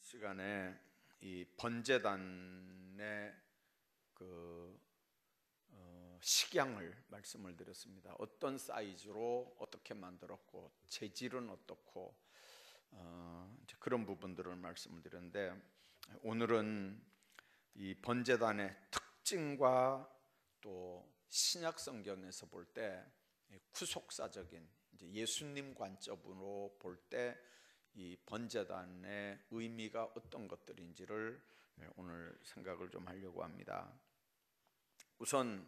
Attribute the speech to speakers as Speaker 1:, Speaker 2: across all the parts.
Speaker 1: 시간에 이 번제단의 식양을 말씀을 드렸습니다. 어떤 사이즈로 어떻게 만들었고 재질은 어떻고 이제 그런 부분들을 말씀을 드렸는데, 오늘은 이 번제단의 특징과 또 신약 성경에서 볼 때 구속사적인 이제 예수님 관점으로 볼 때 이 번제단의 의미가 어떤 것들인지를 오늘 생각을 좀 하려고 합니다. 우선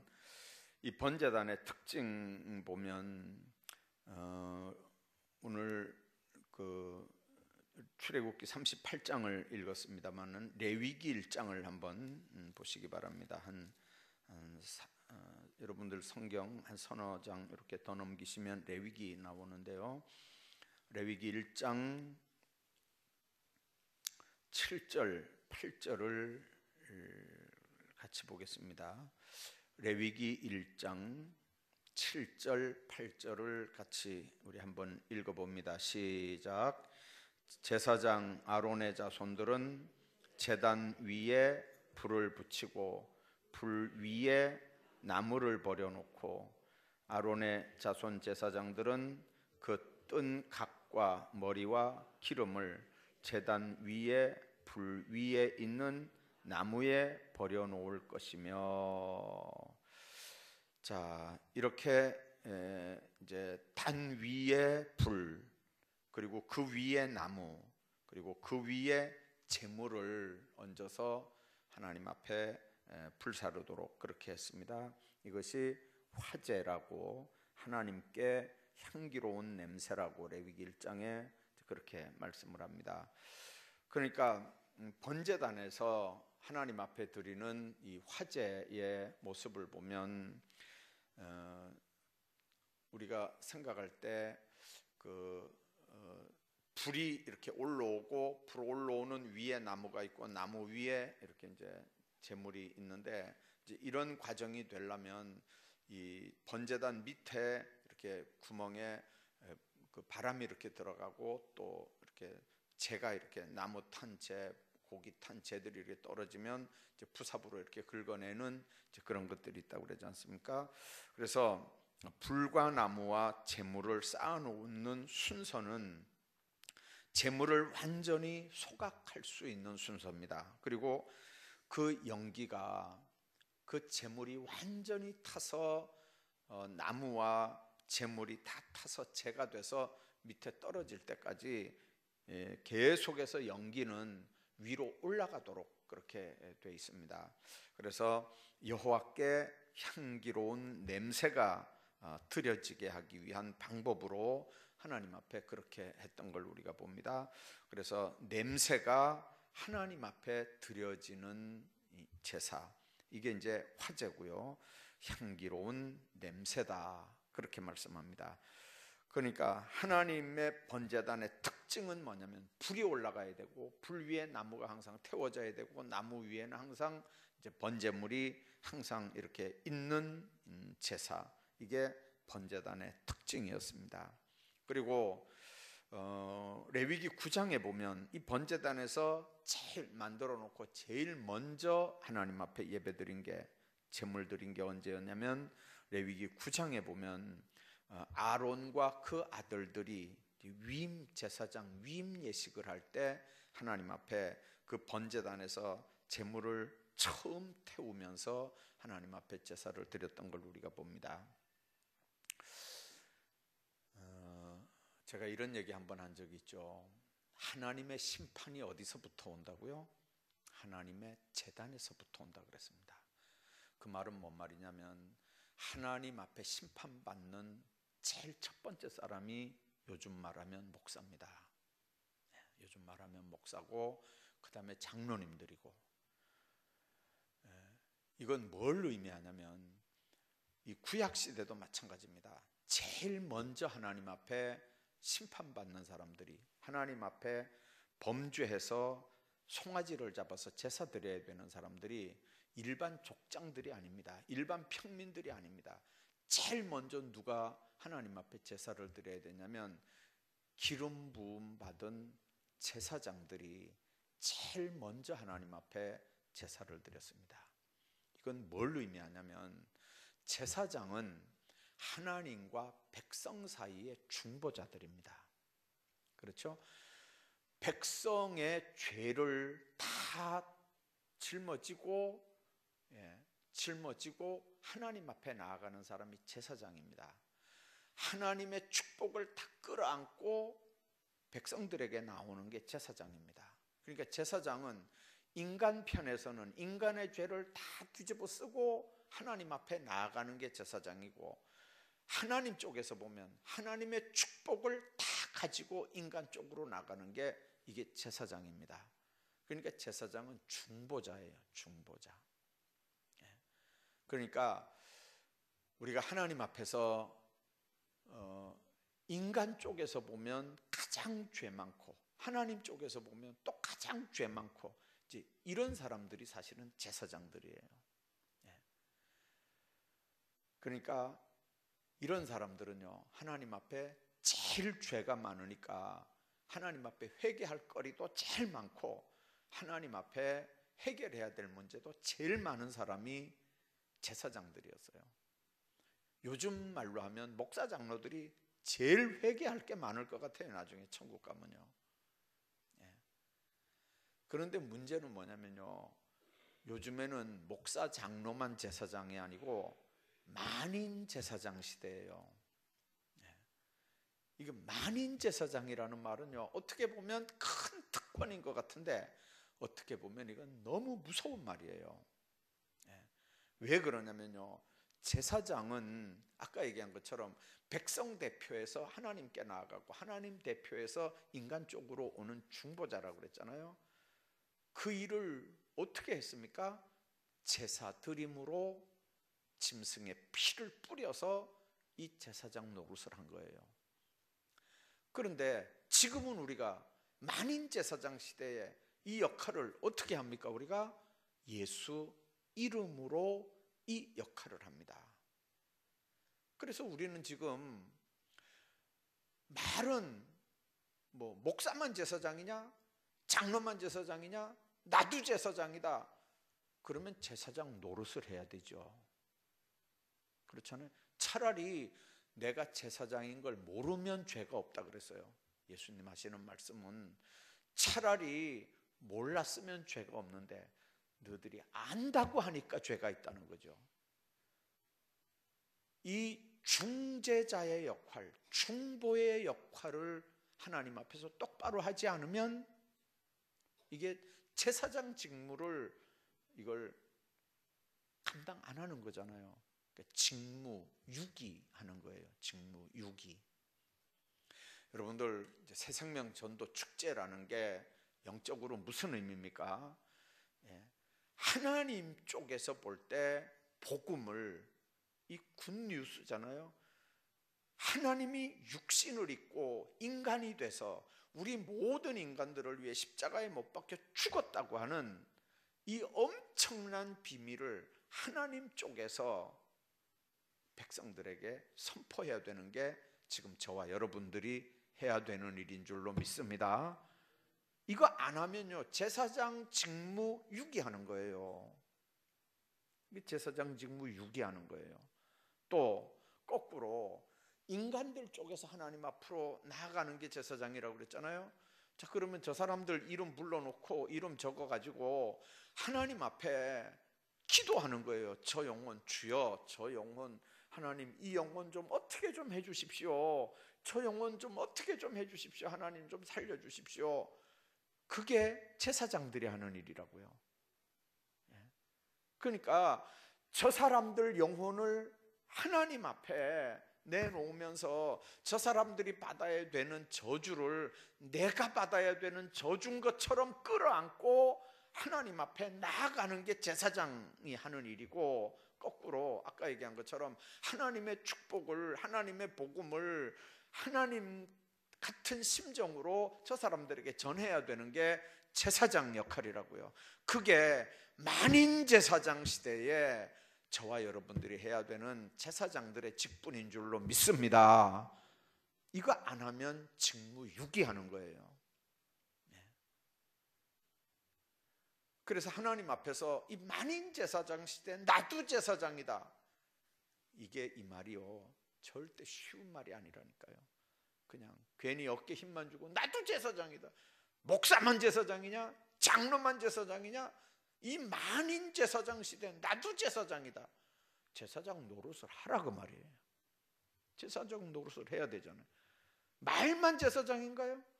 Speaker 1: 이 번제단의 특징 보면 오늘 출애굽기 38장을 읽었습니다만은 레위기 1장을 한번 보시기 바랍니다. 여러분들 성경 한 서너 장 이렇게 더 넘기시면 레위기 나오는데요. 레위기 1장 7절 8절을 같이 보겠습니다. 레위기 1장 7절 8절을 같이 우리 한번 읽어봅니다. 시작. 제사장 아론의 자손들은 제단 위에 불을 붙이고 불 위에 나무를 버려놓고 아론의 자손 제사장들은 그 뜬 각과 머리와 기름을 제단 위에 불 위에 있는 나무에 버려놓을 것이며, 자 이렇게 이제 단 위에 불, 그리고 그 위에 나무, 그리고 그 위에 제물을 얹어서 하나님 앞에 불사르도록 그렇게 했습니다. 이것이 화제라고, 하나님께 향기로운 냄새라고 레위기 1장에 그렇게 말씀을 합니다. 그러니까 번제단에서 하나님 앞에 드리는 이 화제의 모습을 보면 우리가 생각할 때 불이 이렇게 올라오고, 불 올라오는 위에 나무가 있고 나무 위에 이렇게 이제 제물이 있는데, 이제 이런 과정이 되려면 이 번제단 밑에 이렇게 구멍에 그 바람이 이렇게 들어가고, 또 이렇게 재가 이렇게 나무 탄 재, 고기 탄 재들이 이렇게 떨어지면 이제 푸삽으로 이렇게 긁어내는 이제 그런 것들이 있다고 그러지 않습니까? 그래서 불과 나무와 제물을 쌓아놓는 순서는 제물을 완전히 소각할 수 있는 순서입니다. 그리고 그 연기가 그 제물이 완전히 타서 나무와 제물이 다 타서 재가 돼서 밑에 떨어질 때까지 계속해서 연기는 위로 올라가도록 그렇게 되어 있습니다. 그래서 여호와께 향기로운 냄새가 드려지게 하기 위한 방법으로 하나님 앞에 그렇게 했던 걸 우리가 봅니다. 그래서 냄새가 하나님 앞에 드려지는 제사, 이게 이제 화제고요. 향기로운 냄새다 그렇게 말씀합니다. 그러니까 하나님의 번제단의 특징은 뭐냐면 불이 올라가야 되고, 불 위에 나무가 항상 태워져야 되고, 나무 위에는 항상 이제 번제물이 항상 이렇게 있는 제사, 이게 번제단의 특징이었습니다. 그리고 레위기 9장에 보면 이 번제단에서 제일 만들어 놓고 제일 먼저 하나님 앞에 예배드린 게, 제물 드린 게 언제였냐면 레위기 9장에 보면 아론과 그 아들들이 위임 제사장 위임 예식을 할 때 하나님 앞에 그 번제단에서 제물을 처음 태우면서 하나님 앞에 제사를 드렸던 걸 우리가 봅니다. 제가 이런 얘기 한번 한 적이 있죠. 하나님의 심판이 어디서부터 온다고요? 하나님의 제단에서부터 온다 그랬습니다. 그 말은 뭔 말이냐면 하나님 앞에 심판받는 제일 첫 번째 사람이 요즘 말하면 목사입니다. 요즘 말하면 목사고, 그 다음에 장로님들이고, 이건 뭘 의미하냐면 이 구약시대도 마찬가지입니다. 제일 먼저 하나님 앞에 심판받는 사람들이, 하나님 앞에 범죄해서 송아지를 잡아서 제사 드려야 되는 사람들이 일반 족장들이 아닙니다. 일반 평민들이 아닙니다. 제일 먼저 누가 하나님 앞에 제사를 드려야 되냐면 기름 부음 받은 제사장들이 제일 먼저 하나님 앞에 제사를 드렸습니다. 이건 뭘 의미하냐면 제사장은 하나님과 백성 사이의 중보자들입니다. 그렇죠? 백성의 죄를 다 짊어지고 하나님 앞에 나아가는 사람이 제사장입니다. 하나님의 축복을 다 끌어안고 백성들에게 나오는 게 제사장입니다. 그러니까 제사장은 인간 편에서는 인간의 죄를 다 뒤집어 쓰고 하나님 앞에 나아가는 게 제사장이고, 하나님 쪽에서 보면 하나님의 축복을 다 가지고 인간 쪽으로 나가는 게 이게 제사장입니다. 그러니까 제사장은 중보자예요. 중보자. 그러니까 우리가 하나님 앞에서 인간 쪽에서 보면 가장 죄 많고 하나님 쪽에서 보면 또 가장 죄 많고 이제 이런 사람들이 사실은 제사장들이에요. 그러니까 이런 사람들은요, 하나님 앞에 제일 죄가 많으니까 하나님 앞에 회개할 거리도 제일 많고 하나님 앞에 해결해야 될 문제도 제일 많은 사람이 제사장들이었어요. 요즘 말로 하면 목사 장로들이 제일 회개할 게 많을 것 같아요. 나중에 천국 가면요. 그런데 문제는 뭐냐면요, 요즘에는 목사 장로만 제사장이 아니고 만인 제사장 시대예요. 이게 만인 제사장이라는 말은요, 어떻게 보면 큰 특권인 것 같은데 어떻게 보면 이건 너무 무서운 말이에요. 왜 그러냐면요, 제사장은 아까 얘기한 것처럼 백성 대표에서 하나님께 나아가고 하나님 대표에서 인간 쪽으로 오는 중보자라고 그랬잖아요. 그 일을 어떻게 했습니까? 제사 드림으로 짐승의 피를 뿌려서 이 제사장 노릇을 한 거예요. 그런데 지금은 우리가 만인 제사장 시대에 이 역할을 어떻게 합니까? 우리가 예수 이름으로 이 역할을 합니다. 그래서 우리는 지금 말은 뭐 목사만 제사장이냐, 장로만 제사장이냐, 나도 제사장이다. 그러면 제사장 노릇을 해야 되죠. 그렇잖아요. 차라리 내가 제사장인 걸 모르면 죄가 없다 그랬어요. 예수님 하시는 말씀은 차라리 몰랐으면 죄가 없는데 너희들이 안다고 하니까 죄가 있다는 거죠. 이 중재자의 역할, 중보의 역할을 하나님 앞에서 똑바로 하지 않으면 이게 제사장 직무를 이걸 감당 안 하는 거잖아요. 그러니까 직무 유기하는 거예요. 직무 유기. 여러분들 이제 새생명 전도 축제라는 게 영적으로 무슨 의미입니까? 하나님 쪽에서 볼 때 복음을, 이 굿뉴스잖아요. 하나님이 육신을 입고 인간이 돼서 우리 모든 인간들을 위해 십자가에 못 박혀 죽었다고 하는 이 엄청난 비밀을 하나님 쪽에서 백성들에게 선포해야 되는 게 지금 저와 여러분들이 해야 되는 일인 줄로 믿습니다. 이거 안 하면요, 제사장 직무 유기하는 거예요. 제사장 직무 유기하는 거예요. 또 거꾸로 인간들 쪽에서 하나님 앞으로 나아가는 게 제사장이라고 그랬잖아요. 자, 그러면 저 사람들 이름 불러놓고 이름 적어가지고 하나님 앞에 기도하는 거예요. 저 영혼 주여, 저 영혼 하나님, 이 영혼 좀 어떻게 좀 해주십시오. 저 영혼 좀 어떻게 좀 해주십시오. 하나님 좀 살려주십시오. 그게 제사장들이 하는 일이라고요. 그러니까 저 사람들 영혼을 하나님 앞에 내놓으면서 저 사람들이 받아야 되는 저주를 내가 받아야 되는 저주인 것처럼 끌어안고 하나님 앞에 나아가는 게 제사장이 하는 일이고, 거꾸로 아까 얘기한 것처럼 하나님의 축복을, 하나님의 복음을 하나님 같은 심정으로 저 사람들에게 전해야 되는 게 제사장 역할이라고요. 그게 만인 제사장 시대에 저와 여러분들이 해야 되는 제사장들의 직분인 줄로 믿습니다. 이거 안 하면 직무 유기하는 거예요. 그래서 하나님 앞에서 이 만인 제사장 시대 나도 제사장이다, 이게 이 말이요 절대 쉬운 말이 아니라니까요. 그냥 괜히 어깨 힘만 주고 나도 제사장이다, 목사만 제사장이냐, 장로만 제사장이냐, 이 만인 제사장 시대 나도 제사장이다. 제사장 노릇을 하라 그 말이에요. 제사장 노릇을 해야 되잖아요. 말만 제사장인가요?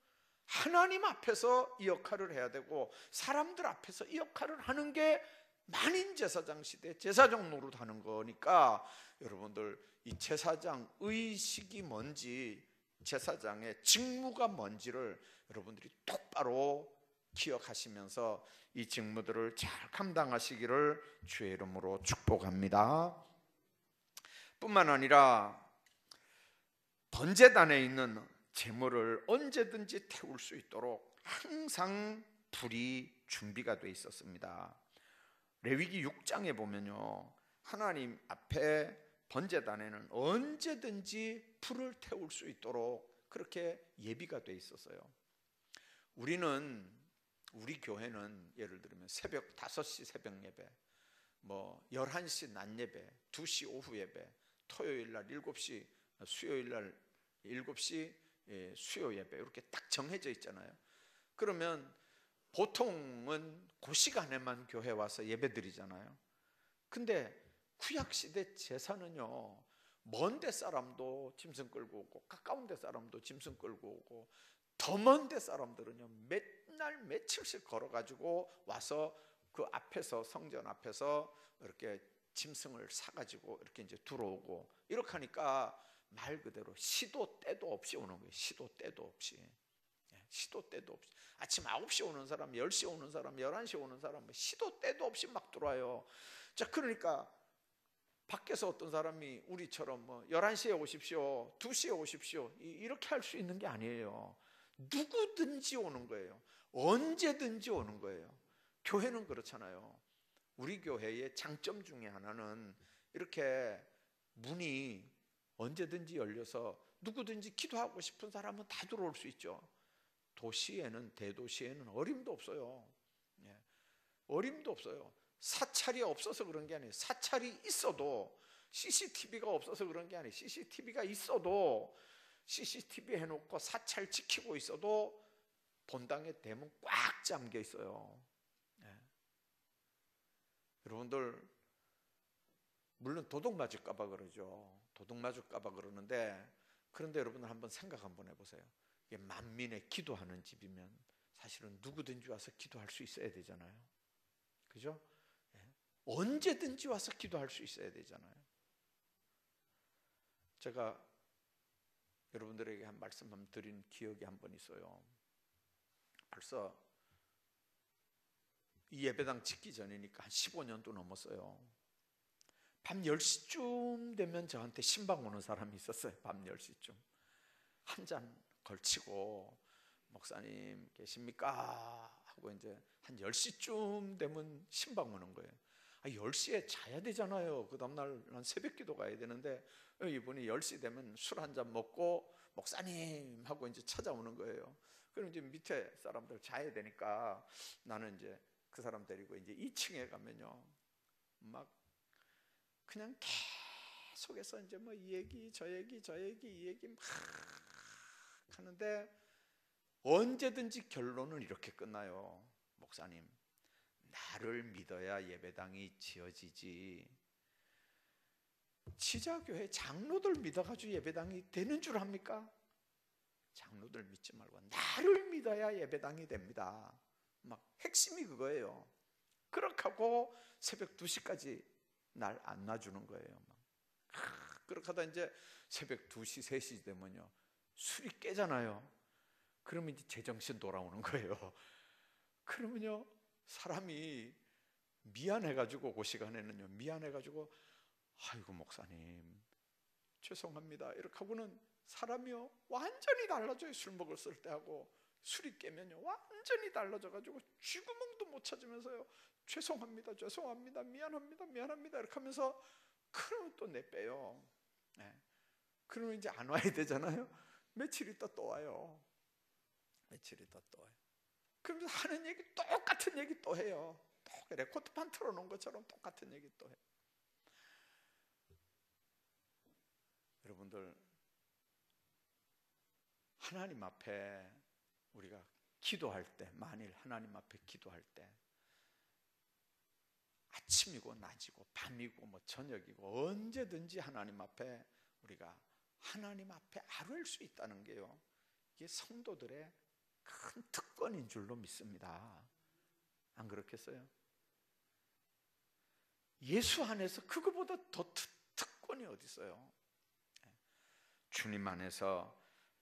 Speaker 1: 하나님 앞에서 이 역할을 해야 되고 사람들 앞에서 이 역할을 하는 게 만인 제사장 시대 제사장 노릇하는 거니까, 여러분들 이 제사장 의식이 뭔지, 제사장의 직무가 뭔지를 여러분들이 똑바로 기억하시면서 이 직무들을 잘 감당하시기를 주의 이름으로 축복합니다. 뿐만 아니라 번제단에 있는 제물을 언제든지 태울 수 있도록 항상 불이 준비가 돼 있었습니다. 레위기 6장에 보면요, 하나님 앞에 번제단에는 언제든지 불을 태울 수 있도록 그렇게 예비가 돼 있었어요. 우리 교회는 예를 들면 새벽 5시 새벽 예배, 11시 낮 예배, 2시 오후 예배, 토요일 날 7시, 수요일 날 7시 수요 예배, 이렇게 딱 정해져 있잖아요. 그러면 보통은 그 시간에만 교회 와서 예배 드리잖아요. 근데 구약시대 제사는요, 먼 데 사람도 짐승 끌고 오고 가까운 데 사람도 짐승 끌고 오고, 더 먼 데 사람들은요 맨날 며칠씩 걸어가지고 와서 그 앞에서, 성전 앞에서 이렇게 짐승을 사가지고 이렇게 이제 들어오고, 이렇게 하니까 말 그대로 시도 때도 없이 오는 거예요. 시도 때도 없이. 시도 때도 없이. 아침 9시 오는 사람, 10시 오는 사람, 11시 오는 사람, 시도 때도 없이 막 들어와요. 자, 그러니까 밖에서 어떤 사람이 우리처럼 11시에 오십시오, 2시에 오십시오, 이렇게 할 수 있는 게 아니에요. 누구든지 오는 거예요. 언제든지 오는 거예요. 교회는 그렇잖아요. 우리 교회의 장점 중에 하나는 이렇게 문이 언제든지 열려서 누구든지 기도하고 싶은 사람은 다 들어올 수 있죠. 도시에는, 대도시에는 어림도 없어요. 어림도 없어요. 사찰이 없어서 그런 게 아니에요. 사찰이 있어도, CCTV가 없어서 그런 게 아니에요. CCTV가 있어도, CCTV 해놓고 사찰 지키고 있어도 본당의 대문 꽉 잠겨 있어요. 여러분들 물론 도둑 맞을까 봐 그러죠. 도둑 맞을까 봐 그러는데, 그런데 여러분들 한번 생각 한번 해보세요. 이게 만민의 기도하는 집이면 사실은 누구든지 와서 기도할 수 있어야 되잖아요. 그죠? 언제든지 와서 기도할 수 있어야 되잖아요. 제가 여러분들에게 한 말씀 한번 드린 기억이 한 번 있어요. 벌써 이 예배당 짓기 전이니까 한 15년도 넘었어요. 밤 10시쯤 되면 저한테 신방 오는 사람이 있었어요. 밤 10시쯤 한 잔 걸치고, 목사님 계십니까? 하고 이제 한 10시쯤 되면 신방 오는 거예요. 10시에 자야 되잖아요. 그 다음날 난 새벽 기도 가야 되는데, 이분이 10시 되면 술 한 잔 먹고 목사님 하고 이제 찾아오는 거예요. 그럼 이제 밑에 사람들 자야 되니까 나는 이제 그 사람 데리고 이제 2층에 가면요, 막 그냥 계속해서 이제 이 얘기 저 얘기 이 얘기 막 하는데, 언제든지 결론은 이렇게 끝나요. 목사님, 나를 믿어야 예배당이 지어지지, 지자교회 장로들 믿어가지고 예배당이 되는 줄 압니까? 장로들 믿지 말고 나를 믿어야 예배당이 됩니다. 막 핵심이 그거예요. 그렇게 하고 새벽 2시까지 날 안 놔주는 거예요. 그렇게 하다 이제 새벽 2시, 3시 되면요, 술이 깨잖아요. 그러면 이제 제정신 돌아오는 거예요. 그러면요, 사람이 미안해가지고, 그 시간에는요, 미안해가지고, 아이고 목사님 죄송합니다 이렇게 하고는 사람이요 완전히 달라져요. 술 먹었을 때하고 술이 깨면요 완전히 달라져가지고 쥐구멍도 못 찾으면서요, 죄송합니다 미안합니다 이렇게 하면서, 그러면 또 내빼요. 그러면 이제 안 와야 되잖아요. 며칠 있다 또 와요. 며칠 있다 또 와요. 그러면서 하는 얘기, 똑같은 얘기 또 해요. 레코드판 틀어놓은 것처럼 똑같은 얘기 또 해요. 여러분들, 하나님 앞에 우리가 기도할 때, 만일 하나님 앞에 기도할 때 아침이고 낮이고 밤이고 뭐 저녁이고 언제든지 하나님 앞에 우리가 하나님 앞에 아뢰일 수 있다는 게요, 이게 성도들의 큰 특권인 줄로 믿습니다. 안 그렇겠어요? 예수 안에서 그거보다 더 특권이 어디 있어요? 주님 안에서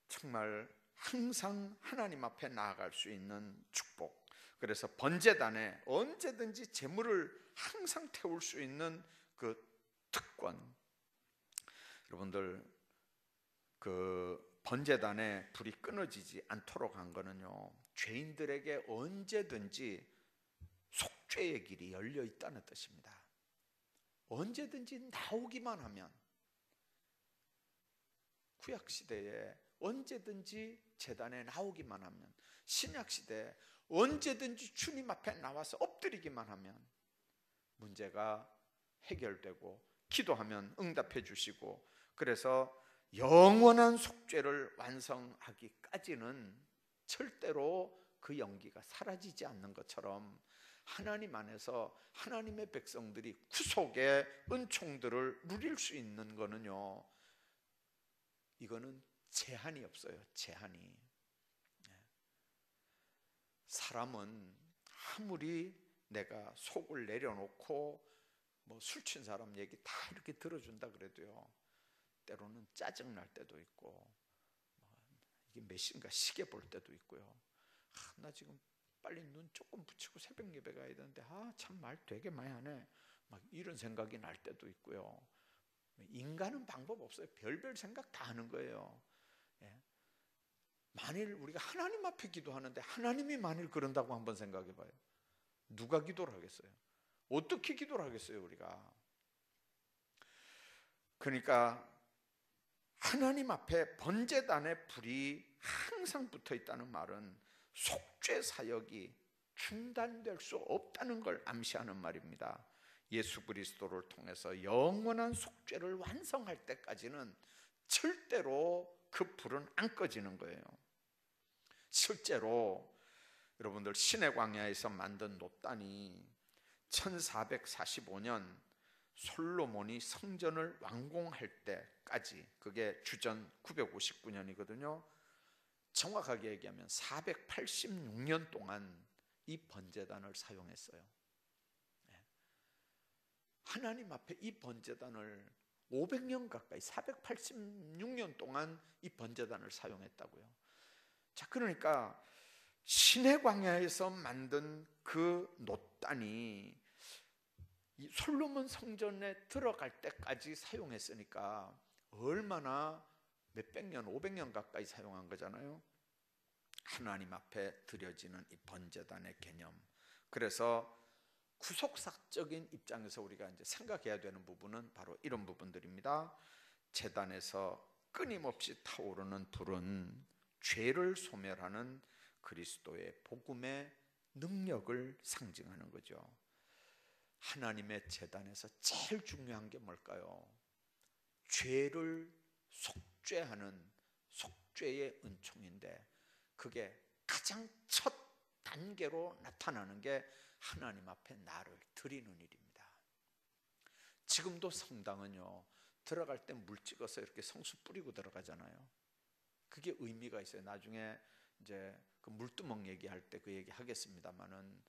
Speaker 1: 정말 항상 하나님 앞에 나아갈 수 있는 축복. 그래서 번제단에 언제든지 제물을 항상 태울 수 있는 그 특권. 여러분들, 그 번제단에 불이 끊어지지 않도록 한 거는요, 죄인들에게 언제든지 속죄의 길이 열려 있다는 뜻입니다. 언제든지 나오기만 하면, 구약시대에 언제든지 제단에 나오기만 하면, 신약시대에 언제든지 주님 앞에 나와서 엎드리기만 하면 문제가 해결되고 기도하면 응답해 주시고, 그래서 영원한 속죄를 완성하기까지는 절대로 그 연기가 사라지지 않는 것처럼 하나님 안에서 하나님의 백성들이 구속의 은총들을 누릴 수 있는 거는요, 이거는 제한이 없어요. 제한이. 사람은 아무리 내가 속을 내려놓고 뭐 술 친 사람 얘기 다 이렇게 들어준다 그래도요, 때로는 짜증 날 때도 있고, 이게 몇 시인가 시계 볼 때도 있고요. 나 지금 빨리 눈 조금 붙이고 새벽 예배 가야 되는데 참 말 되게 많이 하네, 막 이런 생각이 날 때도 있고요. 인간은 방법 없어요. 별별 생각 다 하는 거예요. 만일 우리가 하나님 앞에 기도하는데 하나님이 만일 그런다고 한번 생각해 봐요. 누가 기도를 하겠어요? 어떻게 기도를 하겠어요, 우리가? 그러니까 하나님 앞에 번제단의 불이 항상 붙어 있다는 말은 속죄 사역이 중단될 수 없다는 걸 암시하는 말입니다. 예수 그리스도를 통해서 영원한 속죄를 완성할 때까지는 절대로 그 불은 안 꺼지는 거예요. 실제로 여러분들, 신의 광야에서 만든 놋단이 1445년 솔로몬이 성전을 완공할 때까지, 그게 주전 959년이거든요. 정확하게 얘기하면 486년 동안 이 번제단을 사용했어요. 하나님 앞에 이 번제단을 500년 가까이, 486년 동안 이 번제단을 사용했다고요. 자, 그러니까 신의 광야에서 만든 그 놋단이 이 솔로몬 성전에 들어갈 때까지 사용했으니까 얼마나 몇백 년, 500년 가까이 사용한 거잖아요. 하나님 앞에 드려지는 이 번제단의 개념. 그래서 구속사적인 입장에서 우리가 이제 생각해야 되는 부분은 바로 이런 부분들입니다. 제단에서 끊임없이 타오르는 불은 죄를 소멸하는 그리스도의 복음의 능력을 상징하는 거죠. 하나님의 제단에서 제일 중요한 게 뭘까요? 죄를 속죄하는 속죄의 은총인데, 그게 가장 첫 단계로 나타나는 게 하나님 앞에 나를 드리는 일입니다. 지금도 성당은요, 들어갈 때 물 찍어서 이렇게 성수 뿌리고 들어가잖아요. 그게 의미가 있어요. 나중에 이제 그 물두멍 얘기할 때 그 얘기 하겠습니다만은,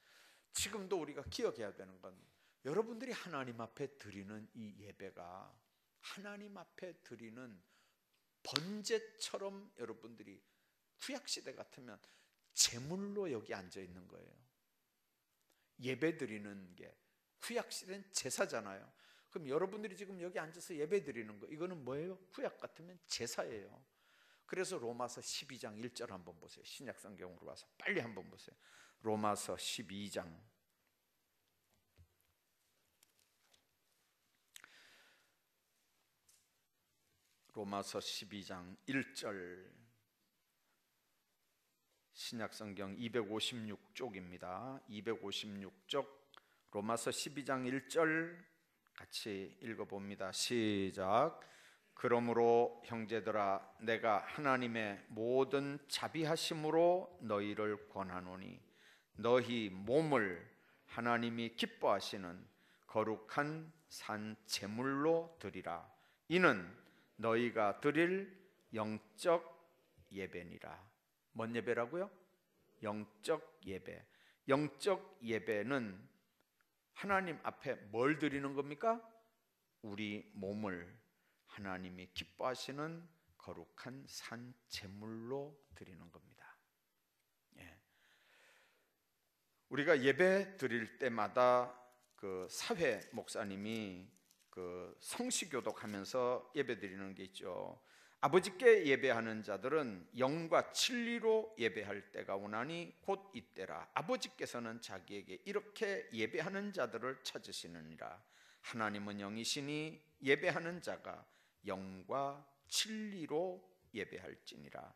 Speaker 1: 지금도 우리가 기억해야 되는 건, 여러분들이 하나님 앞에 드리는 이 예배가 하나님 앞에 드리는 번제처럼, 여러분들이 구약시대 같으면 제물로 여기 앉아 있는 거예요. 예배 드리는 게, 구약시대는 제사잖아요. 그럼 여러분들이 지금 여기 앉아서 예배 드리는 거, 이거는 뭐예요? 구약 같으면 제사예요. 그래서 로마서 12장 1절 한번 보세요. 신약 성경으로 와서 빨리 한번 보세요. 로마서 12장. 로마서 12장 1절. 신약 성경 256쪽입니다. 256쪽 로마서 12장 1절 같이 읽어봅니다. 시작. 그러므로 형제들아 내가 하나님의 모든 자비하심으로 너희를 권하노니 너희 몸을 하나님이 기뻐하시는 거룩한 산 제물로 드리라. 이는 너희가 드릴 영적 예배니라. 뭔 예배라고요? 영적 예배. 영적 예배는 하나님 앞에 뭘 드리는 겁니까? 우리 몸을 하나님이 기뻐하시는 거룩한 산 제물로 드리는 겁니다. 예. 우리가 예배 드릴 때마다 그 사회 목사님이 그 성시교독하면서 예배 드리는 게 있죠. 아버지께 예배하는 자들은 영과 진리로 예배할 때가 오나니 곧 이때라. 아버지께서는 자기에게 이렇게 예배하는 자들을 찾으시느니라. 하나님은 영이시니 예배하는 자가 영과 진리로 예배할지니라.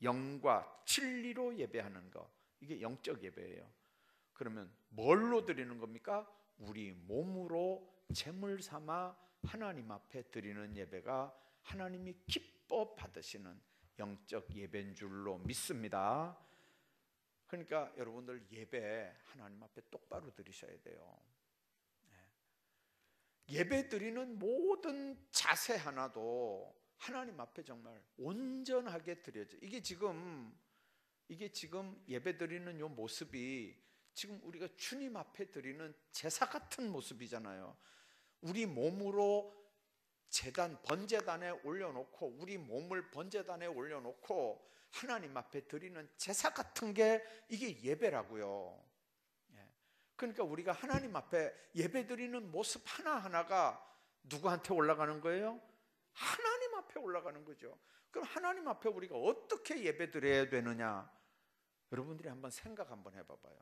Speaker 1: 영과 진리로 예배하는 거, 이게 영적 예배예요. 그러면 뭘로 드리는 겁니까? 우리 몸으로 제물 삼아 하나님 앞에 드리는 예배가 하나님이 기뻐 받으시는 영적 예배인 줄로 믿습니다. 그러니까 여러분들 예배 하나님 앞에 똑바로 드리셔야 돼요. 예배 드리는 모든 자세 하나도 하나님 앞에 정말 온전하게 드려져. 이게 지금 예배 드리는 요 모습이 지금 우리가 주님 앞에 드리는 제사 같은 모습이잖아요. 우리 몸으로 번제단에 올려놓고 우리 몸을 번제단에 올려놓고 하나님 앞에 드리는 제사 같은 게 이게 예배라고요. 그러니까 우리가 하나님 앞에 예배 드리는 모습 하나하나가 누구한테 올라가는 거예요? 하나님 앞에 올라가는 거죠. 그럼 하나님 앞에 우리가 어떻게 예배 드려야 되느냐? 여러분들이 한번 생각 한번 해봐봐요.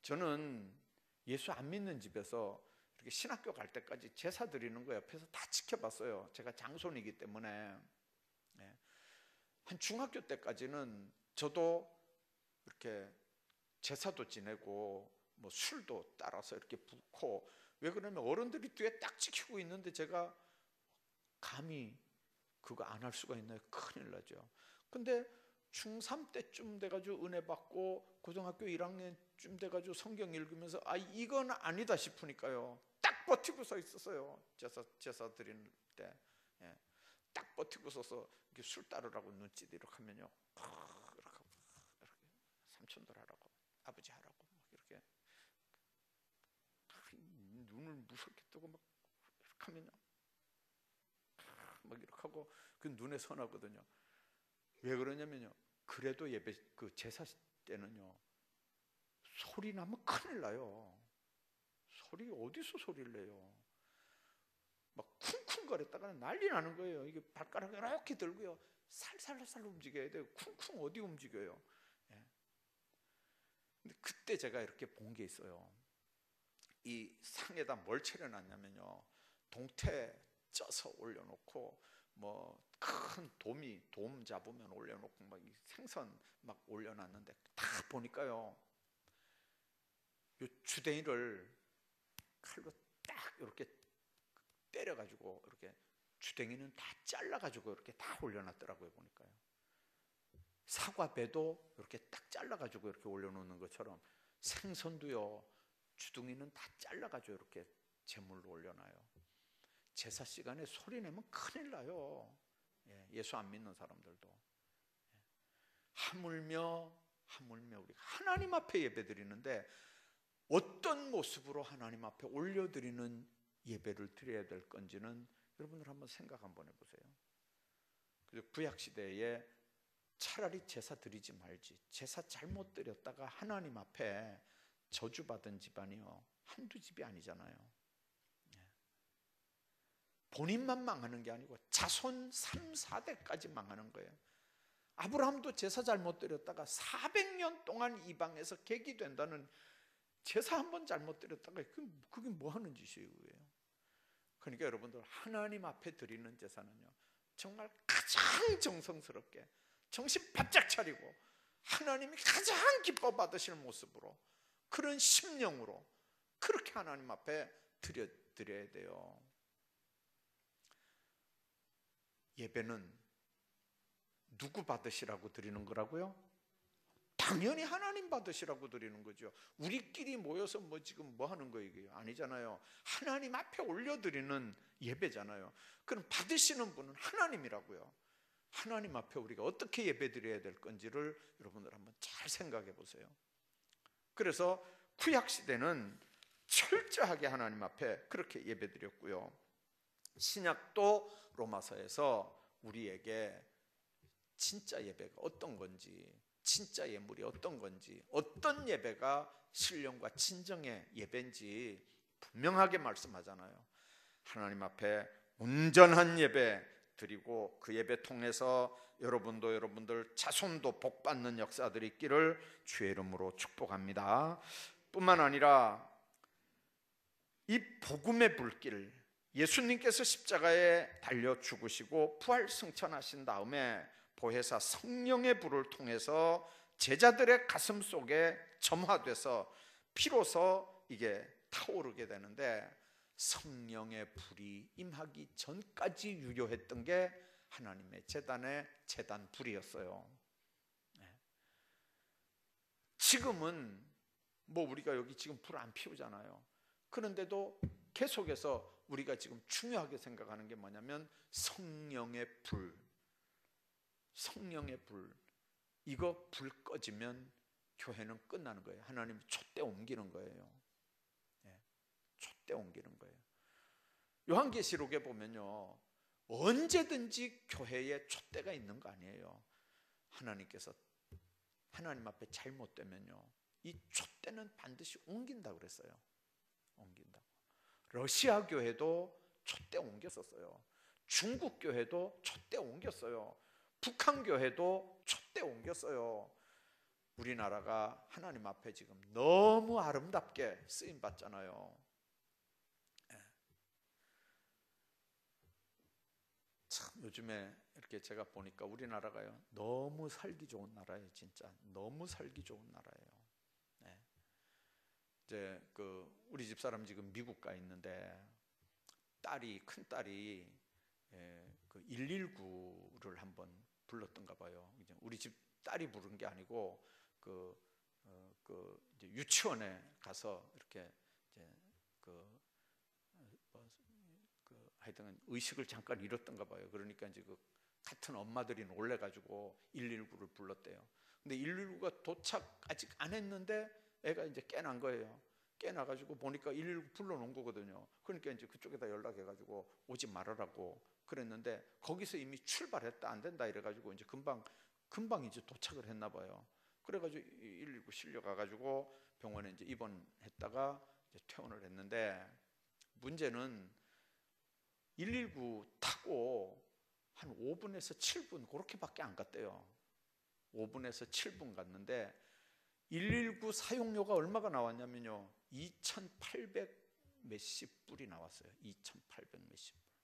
Speaker 1: 저는 예수 안 믿는 집에서 이렇게 신학교 갈 때까지 제사 드리는 거 옆에서 다 지켜봤어요. 제가 장손이기 때문에. 한 중학교 때까지는 저도 이렇게 제사도 지내고 뭐 술도 따라서 이렇게 붓고, 왜 그러면 어른들이 뒤에 딱 지키고 있는데 제가 감히 그거 안 할 수가 있나요? 큰일 나죠. 근데 중3 때쯤 돼가지고 은혜 받고 고등학교 1학년쯤 돼가지고 성경 읽으면서 이건 아니다 싶으니까요 딱 버티고 서 있었어요. 제사 드리는 때 딱 버티고 서서 술 따르라고 눈짓 이렇게 하면요 이렇게 삼촌들 하라고 아버지 하라고 막 이렇게 눈을 무섭게 뜨고 막 이렇게 하면요 막 이렇게 하고 그 눈에 선하거든요. 왜 그러냐면요, 그래도 예배 그 제사 때는요 소리 나면 큰일 나요. 소리 어디서 소리를 내요? 막 쿵쿵거렸다가 난리 나는 거예요. 이게 발가락을 이렇게 들고요 살살살 움직여야 돼요. 쿵쿵 어디 움직여요? 근데 그때 제가 이렇게 본 게 있어요. 이 상에다 뭘 차려놨냐면요, 동태 쪄서 올려놓고 뭐 큰 돔 잡으면 올려놓고 막 생선 막 올려놨는데 다 보니까요 요 주댕이를 칼로 딱 이렇게 때려가지고 이렇게 주댕이는 다 잘라가지고 이렇게 다 올려놨더라고요. 보니까요 사과배도 이렇게 딱 잘라가지고 이렇게 올려놓는 것처럼 생선도요 주둥이는 다 잘라가지고 이렇게 제물로 올려놔요. 제사 시간에 소리 내면 큰일 나요. 예수 안 믿는 사람들도. 하물며 우리가 하나님 앞에 예배 드리는데 어떤 모습으로 하나님 앞에 올려드리는 예배를 드려야 될 건지는 여러분들 한번 생각 한번 해보세요. 그래서 구약시대에 차라리 제사 드리지 말지, 제사 잘못 드렸다가 하나님 앞에 저주받은 집안이요 한두 집이 아니잖아요. 본인만 망하는 게 아니고 자손 3, 4대까지 망하는 거예요. 아브라함도 제사 잘못 드렸다가 400년 동안 이방에서 객이 된다는, 제사 한번 잘못 드렸다가 그게 뭐 하는 짓이에요? 그러니까 여러분들 하나님 앞에 드리는 제사는요 정말 가장 정성스럽게 정신 바짝 차리고 하나님이 가장 기뻐 받으실 모습으로 그런 심령으로 그렇게 하나님 앞에 드려야 돼요. 예배는 누구 받으시라고 드리는 거라고요? 당연히 하나님 받으시라고 드리는 거죠. 우리끼리 모여서 지금 뭐 하는 거예요? 이게 아니잖아요. 하나님 앞에 올려드리는 예배잖아요. 그럼 받으시는 분은 하나님이라고요. 하나님 앞에 우리가 어떻게 예배 드려야 될 건지를 여러분들 한번 잘 생각해 보세요. 그래서 구약 시대는 철저하게 하나님 앞에 그렇게 예배 드렸고요. 신약도 로마서에서 우리에게 진짜 예배가 어떤 건지, 진짜 예물이 어떤 건지, 어떤 예배가 신령과 진정의 예배인지 분명하게 말씀하잖아요. 하나님 앞에 온전한 예배 드리고 그 예배 통해서 여러분도 여러분들 자손도 복받는 역사들이 있기를 주의 이름으로 축복합니다. 뿐만 아니라 이 복음의 불길, 예수님께서 십자가에 달려 죽으시고 부활 승천하신 다음에 보혜사 성령의 불을 통해서 제자들의 가슴 속에 점화돼서 비로소 이게 타오르게 되는데, 성령의 불이 임하기 전까지 유효했던 게 하나님의 제단의 제단 불이었어요. 지금은 우리가 여기 지금 불 안 피우잖아요. 그런데도 계속해서 우리가 지금 중요하게 생각하는 게 뭐냐면 성령의 불, 성령의 불. 이거 불 꺼지면 교회는 끝나는 거예요. 하나님 촛대 옮기는 거예요. 촛대 옮기는 거예요. 요한계시록에 보면요, 언제든지 교회에 촛대가 있는 거 아니에요. 하나님께서 하나님 앞에 잘못되면요, 이 촛대는 반드시 옮긴다고 그랬어요. 옮긴다고. 러시아 교회도 촛대 옮겼었어요. 중국 교회도 촛대 옮겼어요. 북한 교회도 촛대 옮겼어요. 우리나라가 하나님 앞에 지금 너무 아름답게 쓰임 받잖아요. 참 요즘에 이렇게 제가 보니까 우리나라가요, 너무 살기 좋은 나라예요. 진짜 너무 살기 좋은 나라예요. 이제 우리 집 사람 지금 미국 가 있는데 큰 딸이 119를 한번 불렀던가 봐요. 이제 우리 집 딸이 부른 게 아니고 이제 유치원에 가서 이렇게 이제 하여튼 의식을 잠깐 잃었던가 봐요. 그러니까 이제 같은 엄마들이 놀래가지고 119를 불렀대요. 근데 119가 도착 아직 안 했는데 애가 이제 깨난 거예요. 깨나가지고 보니까 119 불러놓은 거거든요. 그러니까 이제 그쪽에다 연락해가지고 오지 말으라고 그랬는데 거기서 이미 출발했다, 안 된다 이래가지고 이제 금방 이제 도착을 했나 봐요. 그래가지고 119 실려가가지고 병원에 이제 입원했다가 이제 퇴원을 했는데, 문제는 119 타고 한 5분에서 7분 그렇게밖에 안 갔대요. 5분에서 7분 갔는데 119 사용료가 얼마가 나왔냐면요, 2,800 몇십 불이 나왔어요. 2,800 몇십 불.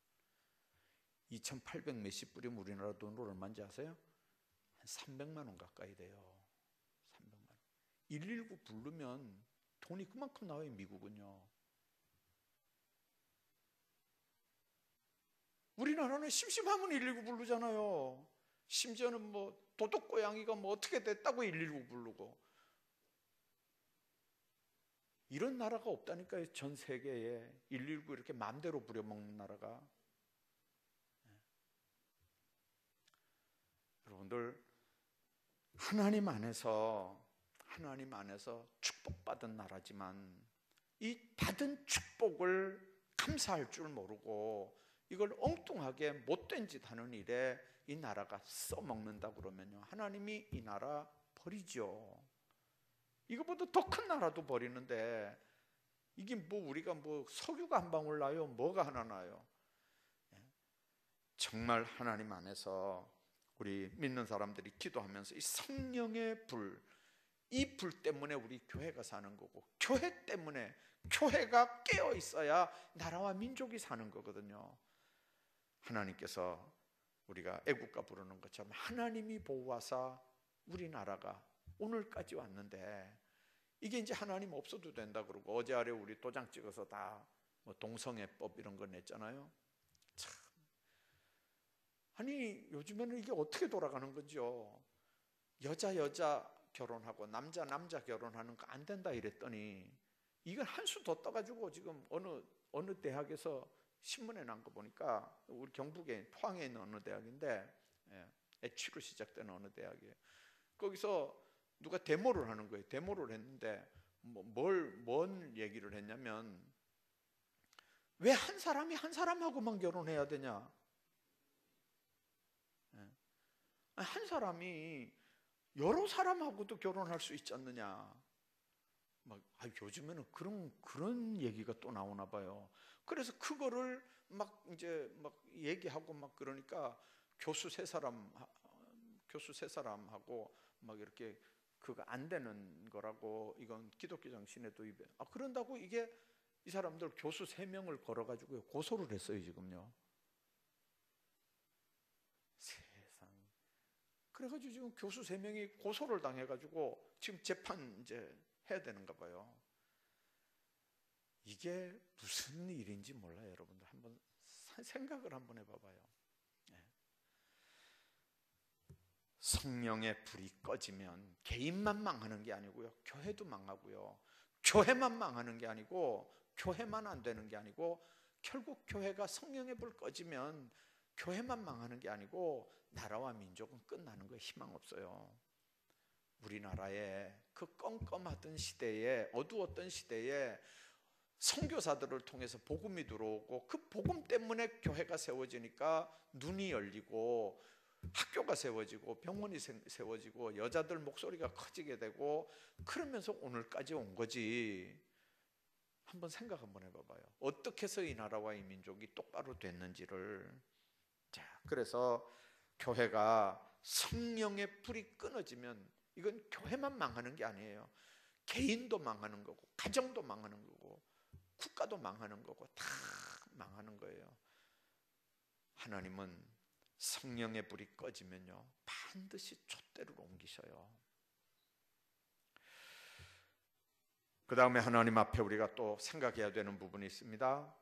Speaker 1: 2,800 몇십 불이면 우리나라 돈으로 얼마인지 아세요? 한 300만 원 가까이 돼요. 300만 원. 119 부르면 돈이 그만큼 나와요, 미국은요. 우리나라는 심심하면 119 부르잖아요. 심지어는 도둑고양이가 어떻게 됐다고 119 부르고. 이런 나라가 없다니까요. 전 세계에 119 이렇게 마음대로 부려먹는 나라가. 여러분들, 하나님 안에서 축복받은 나라지만 이 받은 축복을 감사할 줄 모르고 이걸 엉뚱하게 못된 짓 하는 일에 이 나라가 써먹는다 그러면요, 하나님이 이 나라 버리죠. 이거보다 더 큰 나라도 버리는데 이게 우리가 석유가 한 방울 나요? 뭐가 하나 나요? 정말 하나님 안에서 우리 믿는 사람들이 기도하면서 이 성령의 불, 이 불 때문에 우리 교회가 사는 거고, 교회 때문에, 교회가 깨어 있어야 나라와 민족이 사는 거거든요. 하나님께서 우리가 애국가 부르는 것처럼 하나님이 보호하사 우리나라가 오늘까지 왔는데, 이게 이제 하나님 없어도 된다 그러고, 어제 아래 우리 도장 찍어서 다 뭐 동성애법 이런 거 냈잖아요. 참, 아니 요즘에는 이게 어떻게 돌아가는 거죠? 여자 결혼하고 남자 결혼하는 거 안 된다 이랬더니 이건 한 수 더 떠가지고 지금 어느 대학에서 신문에 난 거 보니까, 우리 경북에 포항에 있는 어느 대학인데, H로 시작되는 어느 대학이에요. 거기서 누가 데모를 하는 거예요. 데모를 했는데 뭔 얘기를 했냐면, 왜 한 사람이 한 사람하고만 결혼해야 되냐? 한 사람이 여러 사람하고도 결혼할 수 있지 않느냐? 요즘에는 그런 얘기가 또 나오나 봐요. 그래서 그거를 막 얘기하고 막 그러니까 교수 세 사람하고 막 이렇게 그거 안 되는 거라고, 이건 기독교 정신에 도입해. 그런다고 이게 이 사람들 교수 3명을 걸어가지고 고소를 했어요 지금요. 세상. 그래가지고 지금 교수 3명이 고소를 당해가지고 지금 재판 이제 해야 되는가 봐요. 이게 무슨 일인지 몰라요. 여러분들 한번 생각을 한번 해봐봐요. 성령의 불이 꺼지면 개인만 망하는 게 아니고요, 교회도 망하고요, 교회만 망하는 게 아니고, 교회만 안 되는 게 아니고, 결국 교회가 성령의 불 꺼지면 교회만 망하는 게 아니고 나라와 민족은 끝나는 거예요. 희망 없어요. 우리나라의 그 껌껌하던 시대에, 어두웠던 시대에 선교사들을 통해서 복음이 들어오고, 그 복음 때문에 교회가 세워지니까 눈이 열리고 학교가 세워지고 병원이 세워지고 여자들 목소리가 커지게 되고, 그러면서 오늘까지 온 거지. 한번 생각 한번 해봐봐요. 어떻게 해서 이 나라와 이 민족이 똑바로 됐는지를. 자, 그래서 교회가 성령의 불이 끊어지면 이건 교회만 망하는 게 아니에요. 개인도 망하는 거고, 가정도 망하는 거고, 국가도 망하는 거고, 다 망하는 거예요. 하나님은 성령의 불이 꺼지면요 반드시 촛대를 옮기셔요. 그 다음에 하나님 앞에 우리가 또 생각해야 되는 부분이 있습니다.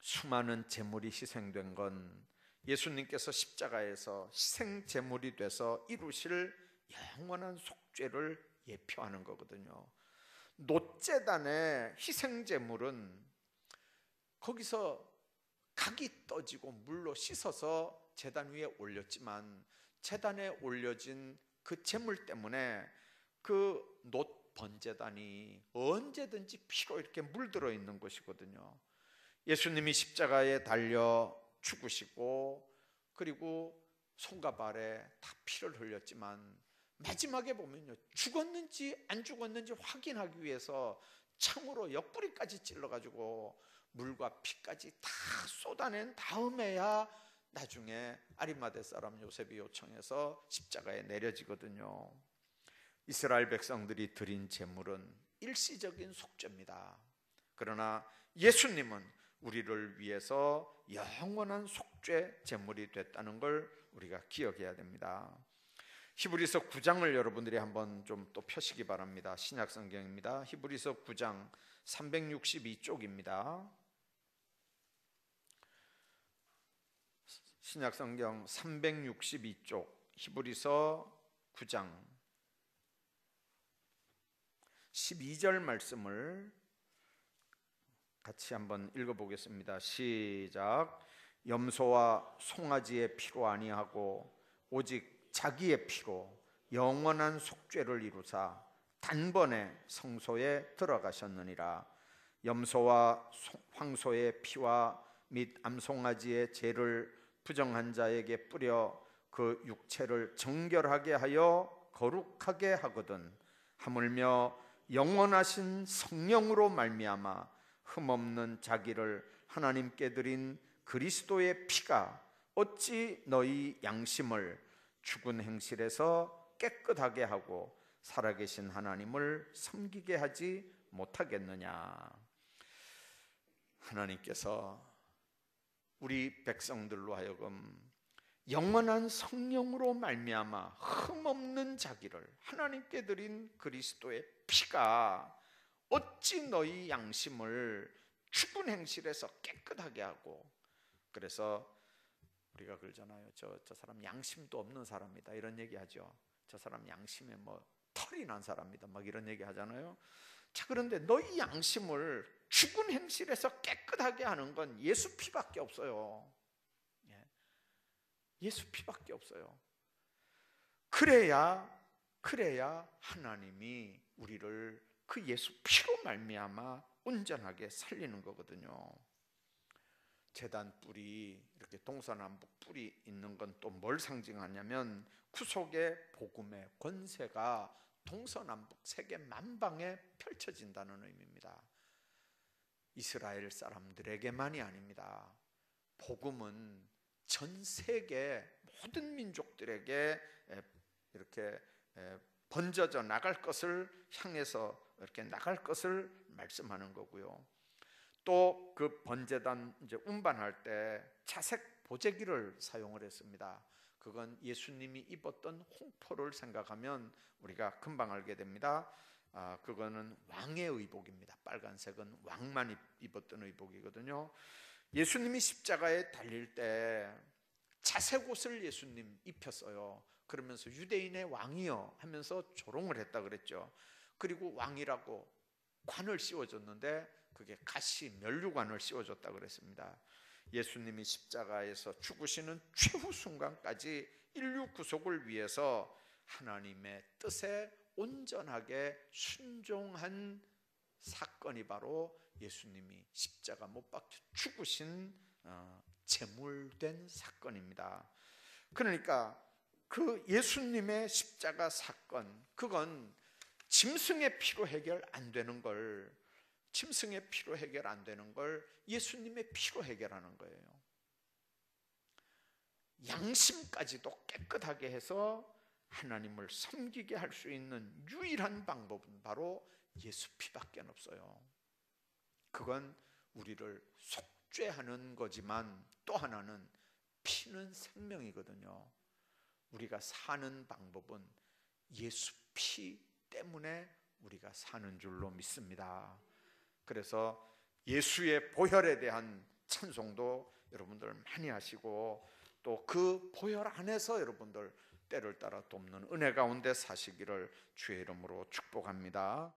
Speaker 1: 수많은 제물이 희생된 건 예수님께서 십자가에서 희생 제물이 돼서 이루실 영원한 속죄를 예표하는 거거든요. 놋제단의 희생 제물은 거기서 각이 떠지고 물로 씻어서 제단 위에 올렸지만, 제단에 올려진 그 제물 때문에 그 놋 번제단이 언제든지 피로 이렇게 물들어 있는 것이거든요. 예수님이 십자가에 달려 죽으시고, 그리고 손과 발에 다 피를 흘렸지만 마지막에 보면요, 죽었는지 안 죽었는지 확인하기 위해서 창으로 옆구리까지 찔러가지고 물과 피까지 다 쏟아낸 다음에야 나중에 아리마대 사람 요셉이 요청해서 십자가에 내려지거든요. 이스라엘 백성들이 드린 제물은 일시적인 속죄입니다. 그러나 예수님은 우리를 위해서 영원한 속죄 제물이 됐다는 걸 우리가 기억해야 됩니다. 히브리서 9장을 여러분들이 한번 좀 또 펴시기 바랍니다. 신약 성경입니다. 히브리서 9장 362쪽입니다. 신약 성경 362쪽 히브리서 9장 12절 말씀을 같이 한번 읽어보겠습니다. 시작. 염소와 송아지의 피로 아니하고 오직 자기의 피로 영원한 속죄를 이루사 단번에 성소에 들어가셨느니라. 염소와 황소의 피와 및 암송아지의 죄를 부정한 자에게 뿌려 그 육체를 정결하게 하여 거룩하게 하거든, 하물며 영원하신 성령으로 말미암아 흠없는 자기를 하나님께 드린 그리스도의 피가 어찌 너희 양심을 죽은 행실에서 깨끗하게 하고 살아계신 하나님을 섬기게 하지 못하겠느냐. 하나님께서 우리 백성들로 하여금 영원한 성령으로 말미암아 흠없는 자기를 하나님께 드린 그리스도의 피가 어찌 너희 양심을 죽은 행실에서 깨끗하게 하고, 그래서 우리가 그러잖아요. 저 사람 양심도 없는 사람이다 이런 얘기하죠. 저 사람 양심에 뭐 털이 난 사람이다 막 이런 얘기 하잖아요. 자, 그런데 너희 양심을 죽은 행실에서 깨끗하게 하는 건 예수 피밖에 없어요. 예수 피밖에 없어요. 그래야 하나님이 우리를 그 예수 피로 말미암아 온전하게 살리는 거거든요. 제단 뿔이 이렇게 동서남북 뿔이 있는 건 또 뭘 상징하냐면 구속의 복음의 권세가 동서남북 세계 만방에 펼쳐진다는 의미입니다. 이스라엘 사람들에게만이 아닙니다. 복음은 전 세계 모든 민족들에게 이렇게 번져져 나갈 것을 향해서 이렇게 나갈 것을 말씀하는 거고요. 또 그 번제단 이제 운반할 때 자색 보재기를 사용을 했습니다. 그건 예수님이 입었던 홍포를 생각하면 우리가 금방 알게 됩니다. 그거는 왕의 의복입니다. 빨간색은 왕만 입었던 의복이거든요. 예수님이 십자가에 달릴 때 자색 옷을 예수님 입혔어요. 그러면서 유대인의 왕이여 하면서 조롱을 했다 그랬죠. 그리고 왕이라고 관을 씌워줬는데 그게 가시 면류관을 씌워줬다 그랬습니다. 예수님이 십자가에서 죽으시는 최후 순간까지 인류 구속을 위해서 하나님의 뜻에 온전하게 순종한 사건이 바로 예수님이 십자가 못 박혀 죽으신 제물된 사건입니다. 그러니까 그 예수님의 십자가 사건, 그건 짐승의 피로 해결 안 되는 걸, 짐승의 피로 해결 안 되는 걸 예수님의 피로 해결하는 거예요. 양심까지도 깨끗하게 해서 하나님을 섬기게 할 수 있는 유일한 방법은 바로 예수 피밖에 없어요. 그건 우리를 속죄하는 거지만 또 하나는 피는 생명이거든요. 우리가 사는 방법은 예수 피 때문에 우리가 사는 줄로 믿습니다. 그래서 예수의 보혈에 대한 찬송도 여러분들 많이 하시고, 또 그 보혈 안에서 여러분들 때를 따라 돕는 은혜 가운데 사시기를 주의 이름으로 축복합니다.